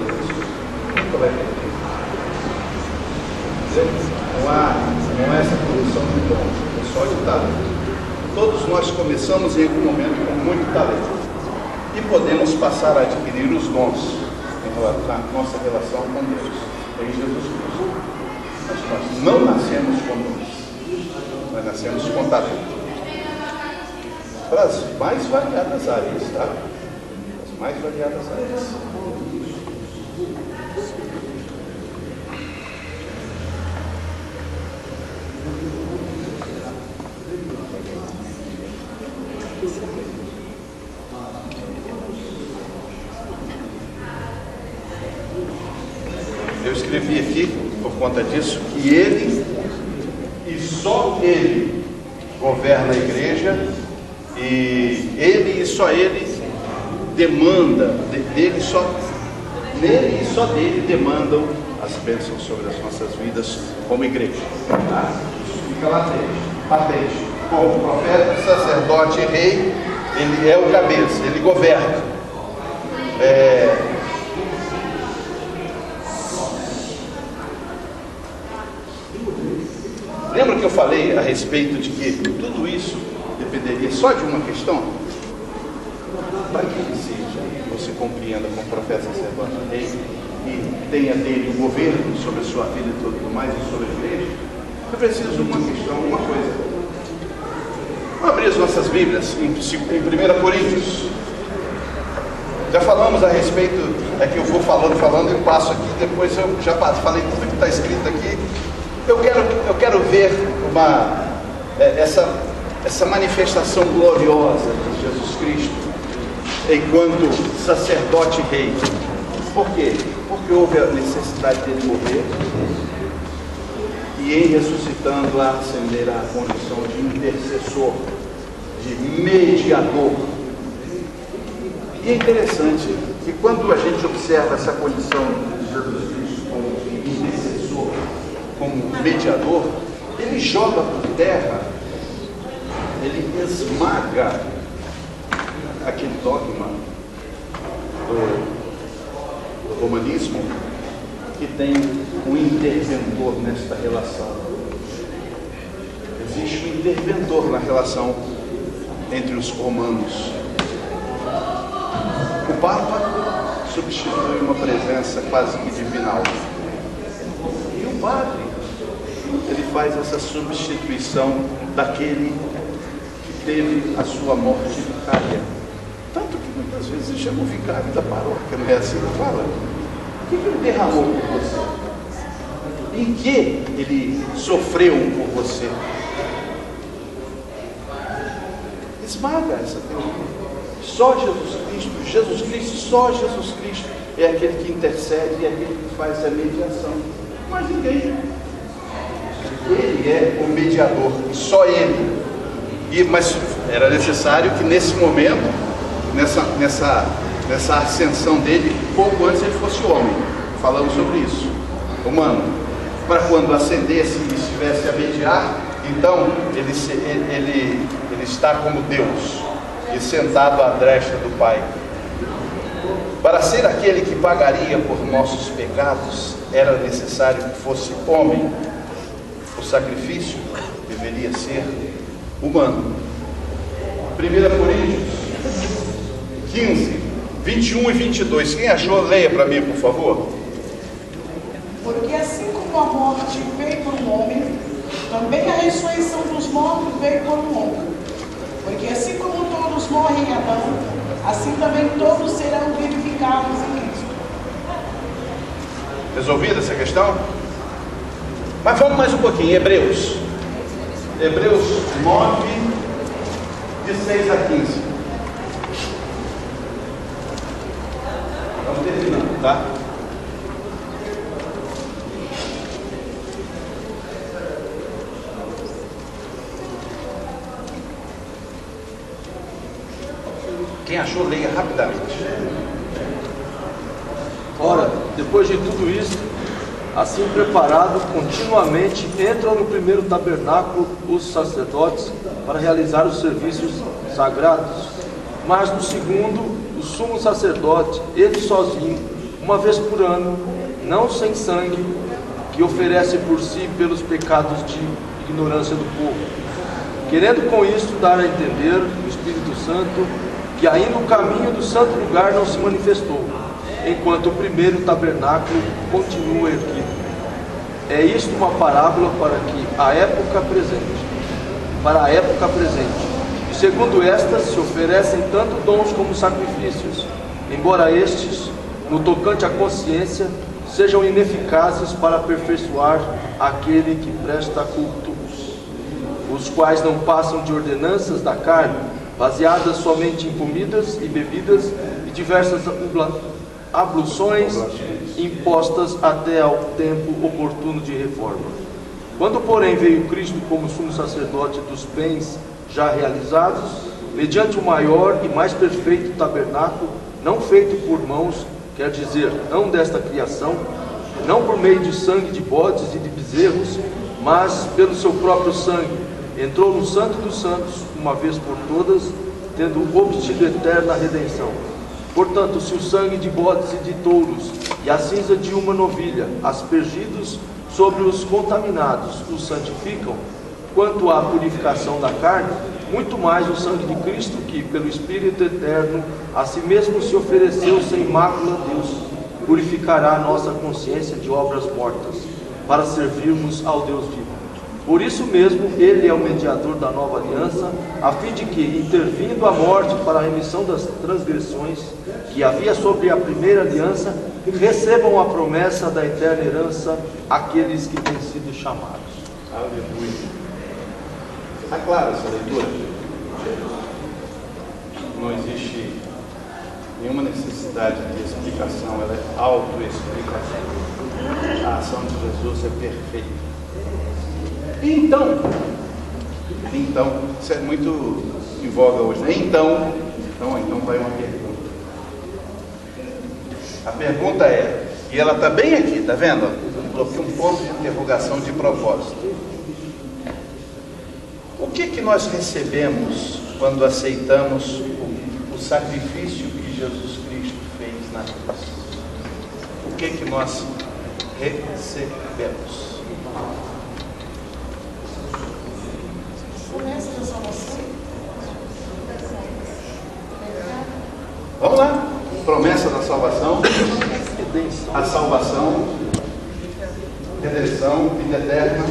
nunca vai perder. Não é essa produção de dom, é só de talento. Todos nós começamos em algum momento com muito talento e podemos passar a adquirir os dons na nossa relação com Deus, em Jesus Cristo. Mas nós não nascemos com dons, nós nascemos com talento. Para as mais variadas áreas, tá? As mais variadas áreas. Eu escrevi aqui, por conta disso, que ele e só ele governa a igreja, e ele e só ele demanda, nele e só dele demandam as bênçãos sobre as nossas vidas como igreja. Tá? Isso fica patente. Como profeta, sacerdote e rei, ele é o cabeça, ele governa. Lembra que eu falei a respeito de que tudo isso dependeria só de uma questão? Para que ele seja, você compreenda como profeta, sacerdote e rei, e tenha dele o governo sobre a sua vida e tudo mais, e sobre a igreja, eu preciso de uma questão, uma coisa. Vamos abrir as nossas Bíblias em 1 Coríntios. Já falamos a respeito, é que eu vou falando e passo aqui, depois eu já falei tudo que está escrito aqui. Eu quero ver essa manifestação gloriosa de Jesus Cristo enquanto sacerdote e rei. Por quê? Porque houve a necessidade dele morrer e em ressuscitando ascender à condição de intercessor, de mediador. E é interessante que quando a gente observa essa condição de Jesus Cristo como intercessor, como mediador, ele joga por terra, ele esmaga aquele dogma do romanismo, que tem um interventor nesta relação. Existe um interventor na relação entre os romanos. O Papa substitui uma presença quase que divinal. E o padre, ele faz essa substituição daquele que teve a sua morte vicária. Tanto que muitas vezes ele chama o vicário da paróquia, não é assim que fala? O que ele derramou por você? Em que ele sofreu por você? Esmaga essa teoria. Só Jesus Cristo, só Jesus Cristo é aquele que intercede, é aquele que faz a mediação. Mas ninguém. Ele é o mediador, só ele. Mas era necessário que nesse momento, nessa ascensão dele, pouco antes ele fosse homem. Falamos sobre isso. Humano. Para quando ascendesse e estivesse a mediar, então ele está como Deus e sentado à destra do Pai. Para ser aquele que pagaria por nossos pecados, era necessário que fosse homem. O sacrifício deveria ser humano. 1 Coríntios 15, 21 e 22. Quem achou, leia para mim, por favor. Porque assim como a morte veio por um homem, também a ressurreição dos mortos veio por um homem. Porque assim como todos morrem em Adão, assim também todos serão vivificados em Cristo. Resolvida essa questão? Mas vamos mais um pouquinho. Hebreus 9, de 6 a 15. Vamos terminando, tá? Quem achou, leia rapidamente. Ora, depois de tudo isso, assim preparado, continuamente entram no primeiro tabernáculo os sacerdotes para realizar os serviços sagrados. Mas no segundo, o sumo sacerdote, ele sozinho, uma vez por ano, não sem sangue, que oferece por si pelos pecados de ignorância do povo. Querendo com isso dar a entender o Espírito Santo que ainda o caminho do santo lugar não se manifestou, enquanto o primeiro tabernáculo continua erguido. É isto uma parábola para a época presente, e segundo estas se oferecem tanto dons como sacrifícios, embora estes, no tocante à consciência, sejam ineficazes para aperfeiçoar aquele que presta culto, os quais não passam de ordenanças da carne, baseadas somente em comidas e bebidas e diversas abluções impostas até ao tempo oportuno de reforma. Quando, porém, veio Cristo como sumo sacerdote dos bens já realizados, mediante o maior e mais perfeito tabernáculo, não feito por mãos, quer dizer, não desta criação, não por meio de sangue de bodes e de bezerros, mas pelo seu próprio sangue, entrou no Santo dos Santos, uma vez por todas, tendo obtido eterna redenção. Portanto, se o sangue de bodes e de touros e a cinza de uma novilha, aspergidos sobre os contaminados, os santificam, quanto à purificação da carne, muito mais o sangue de Cristo, que pelo Espírito eterno a si mesmo se ofereceu sem mácula a Deus, purificará a nossa consciência de obras mortas, para servirmos ao Deus vivo. Por isso mesmo, ele é o mediador da nova aliança, a fim de que, intervindo a morte para a remissão das transgressões que havia sobre a primeira aliança, recebam a promessa da eterna herança aqueles que têm sido chamados. Aleluia. Está clara essa leitura? Não existe nenhuma necessidade de explicação, ela é autoexplicação. A ação de Jesus é perfeita. Então, isso é muito em voga hoje, né? Então vai uma pergunta. A pergunta é, e ela está bem aqui, está vendo? Eu coloquei um ponto de interrogação de propósito. O que nós recebemos quando aceitamos o sacrifício que Jesus Cristo fez na cruz? que nós recebemos. Promessa da salvação. Vamos lá. Promessa da salvação. A salvação, redenção, vida eterna.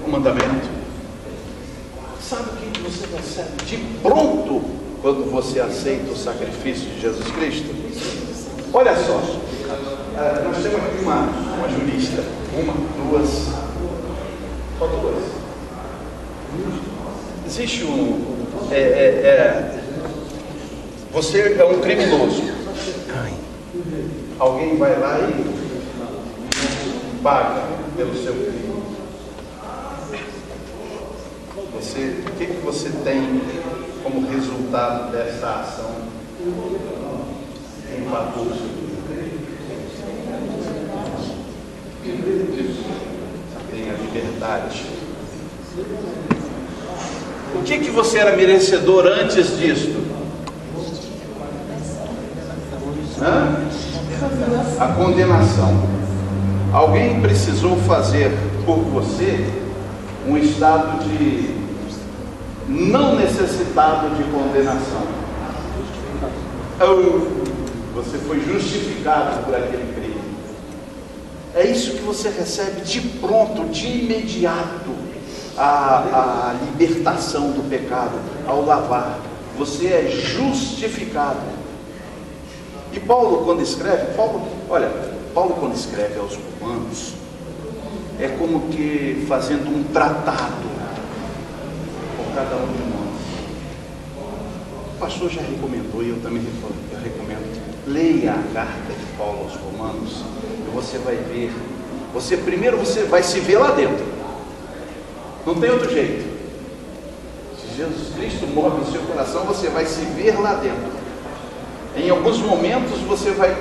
O mandamento. Sabe o que você recebe de pronto quando você aceita o sacrifício de Jesus Cristo? Olha só, nós temos aqui uma jurista, só duas. Existe você é um criminoso. Alguém vai lá e paga pelo seu crime. O que você tem como resultado dessa ação em pagou? Tem a liberdade. O que você era merecedor antes disto? A condenação. Alguém precisou fazer por você um estado de não necessitado de condenação. Você foi justificado por aquele crime. É isso que você recebe de pronto, de imediato, a libertação do pecado, ao lavar. Você é justificado. E Paulo quando escreve, Paulo quando escreve aos Romanos, é como que fazendo um tratado com cada um de nós. O pastor já recomendou, e eu também recomendo. Leia a carta de Paulo aos Romanos, e você vai ver. Primeiro você vai se ver lá dentro. Não tem outro jeito. Se Jesus Cristo move o seu coração, você vai se ver lá dentro. Em alguns momentos você vai,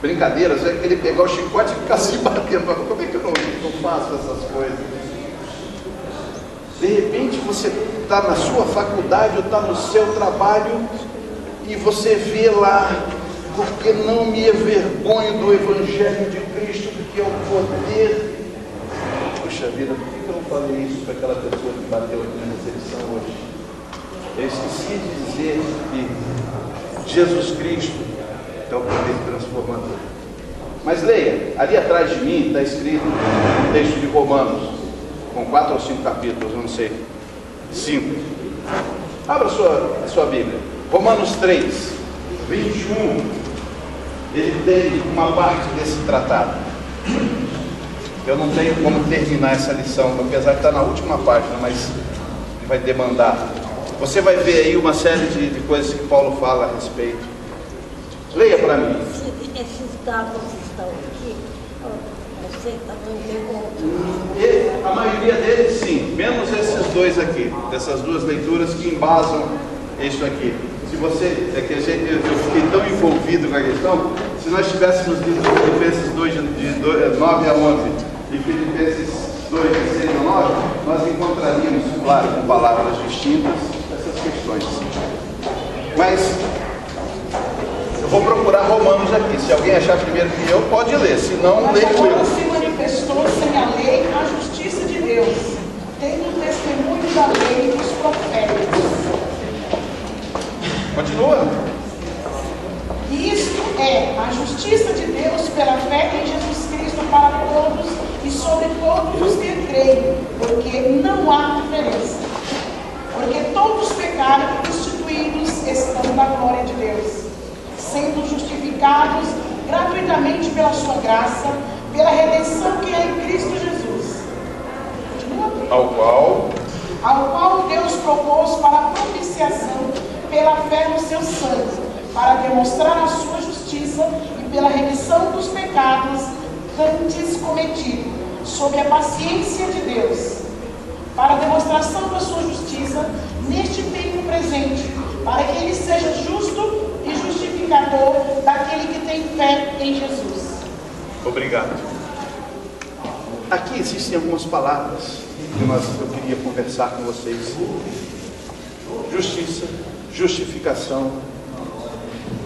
brincadeiras, vai querer pegar o chicote e ficar se batendo. Como é que eu não faço essas coisas? De repente você está na sua faculdade ou está no seu trabalho e você vê lá, porque não me envergonho do Evangelho de Cristo, porque é o poder. Puxa vida, por que eu não falei isso para aquela pessoa que bateu aqui na recepção hoje? Eu esqueci de dizer que Jesus Cristo é o poder transformador. Mas leia, ali atrás de mim está escrito um texto de Romanos, com 4 ou 5 capítulos, eu não sei, 5. Abra a sua Bíblia, Romanos 3, 21. Ele tem uma parte desse tratado. Eu não tenho como terminar essa lição, apesar de estar na última página, mas vai demandar. Você vai ver aí uma série de coisas que Paulo fala a respeito. Leia para mim. Esses dados estão aqui, você está dando A maioria deles sim, menos esses dois aqui, dessas duas leituras que embasam isso aqui. Se você, eu fiquei tão envolvido com a questão, se nós tivéssemos lido Filipenses 2, de 9 a 11 e Filipenses 2, de 6 a 9, nós encontraríamos, claro, com palavras distintas, essas questões. Mas eu vou procurar Romanos aqui. Se alguém achar primeiro que eu, pode ler, se não, leio eu. Mas se manifestou sem a lei a justiça de Deus, tendo o testemunho da lei e dos profetas. Continua. Isto é a justiça de Deus pela fé em Jesus Cristo para todos e sobre todos os que creem, porque não há diferença. Porque todos pecaram e destituídos estão da glória de Deus, sendo justificados gratuitamente pela sua graça, pela redenção que é em Cristo Jesus. Ao qual Deus propôs para a propiciação pela fé no seu sangue, para demonstrar a sua justiça e pela remissão dos pecados antes cometidos, sob a paciência de Deus, para a demonstração da sua justiça neste tempo presente, para que ele seja justo e justificador daquele que tem fé em Jesus. Obrigado. Aqui existem algumas palavras que eu queria conversar com vocês. Justiça, justificação,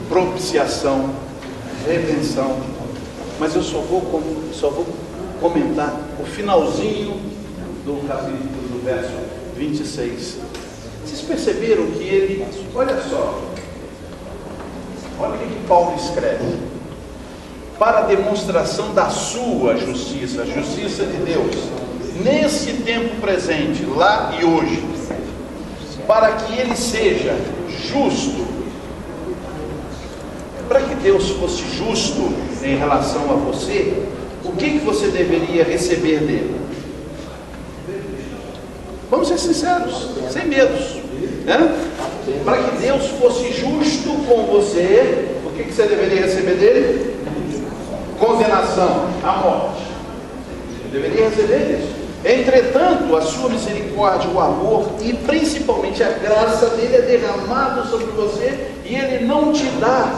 propiciação, redenção. Mas eu só vou comentar o finalzinho do capítulo, do verso 26. Vocês perceberam que ele, olha só, olha o que Paulo escreve: para a demonstração da sua justiça, a justiça de Deus, nesse tempo presente, lá e hoje, para que ele seja justo. Para que Deus fosse justo em relação a você, o que você deveria receber dele? Vamos ser sinceros, sem medos, né? Para que Deus fosse justo com você, o que você deveria receber dele? Condenação, a morte. Você deveria receber isso. Entretanto, a sua misericórdia, o amor e principalmente a graça dele é derramado sobre você, e ele não te dá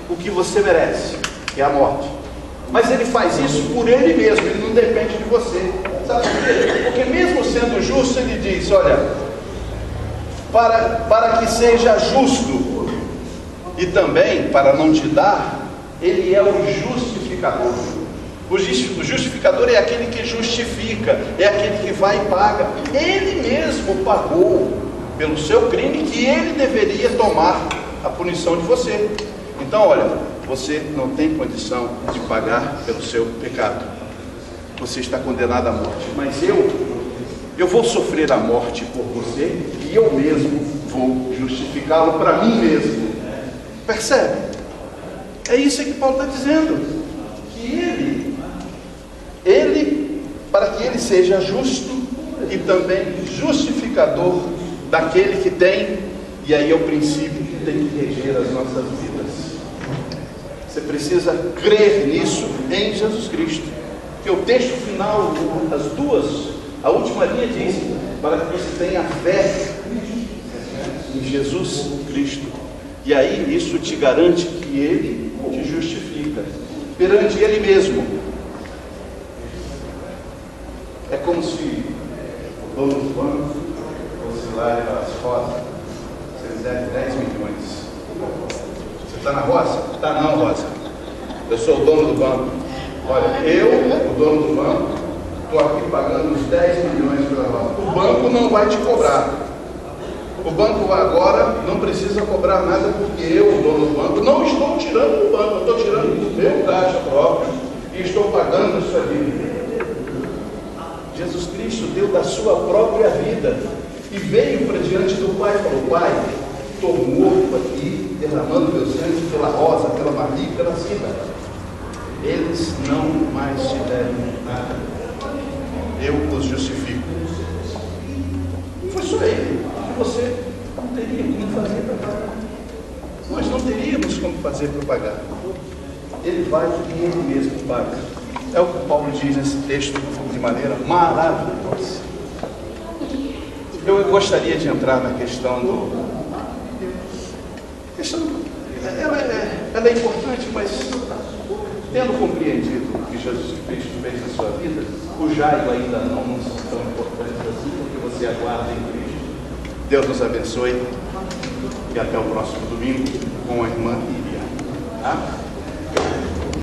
o que você merece, que é a morte. Mas ele faz isso por ele mesmo, ele não depende de você. Sabe por quê? Porque mesmo sendo justo, ele diz, olha, para que seja justo, e também para não te dar, ele é o justificador. O justificador é aquele que justifica, é aquele que vai e paga. Ele mesmo pagou pelo seu crime, que ele deveria tomar a punição de você. Então, olha, você não tem condição de pagar pelo seu pecado. Você está condenado à morte. Mas eu vou sofrer a morte por você, e eu mesmo vou justificá-lo para mim mesmo. Percebe? É isso que Paulo está dizendo. Que ele, para que ele seja justo e também justificador daquele que tem, e aí é o princípio que tem que reger as nossas vidas. Você precisa crer nisso em Jesus Cristo. Porque o texto final, a última linha diz, para que você tenha fé em Jesus Cristo. E aí isso te garante que Ele te justifica perante Ele mesmo. É como se o dono do banco fosse lá e falasse, Rosa, você deve 10 milhões. Você está na roça? Está não, Rosa. Eu sou o dono do banco. Olha, eu, o dono do banco, estou aqui pagando uns 10 milhões pela roça. O banco não vai te cobrar. O banco agora não precisa cobrar nada, porque eu, o dono do banco, não estou tirando do banco, eu estou tirando do meu caixa próprio e estou pagando isso ali. Jesus Cristo deu da sua própria vida e veio para diante do Pai e falou, Pai, estou morto aqui, derramando meu sangue pela rosa, pela Maria e pela Cida. Eles não mais te devem nada. Eu os justifico. Foi só ele. Você não teria como fazer para pagar. Nós não teríamos como fazer para pagar. Ele vai e ele mesmo paga. É o que Paulo diz nesse texto de maneira maravilhosa. Eu gostaria de entrar na questão ela é importante, mas tendo compreendido o que Jesus Cristo fez na sua vida, o Jairo ainda não são tão importantes assim, porque você aguarda em Cristo. Deus nos abençoe e até o próximo domingo com a irmã Miriam. Tá?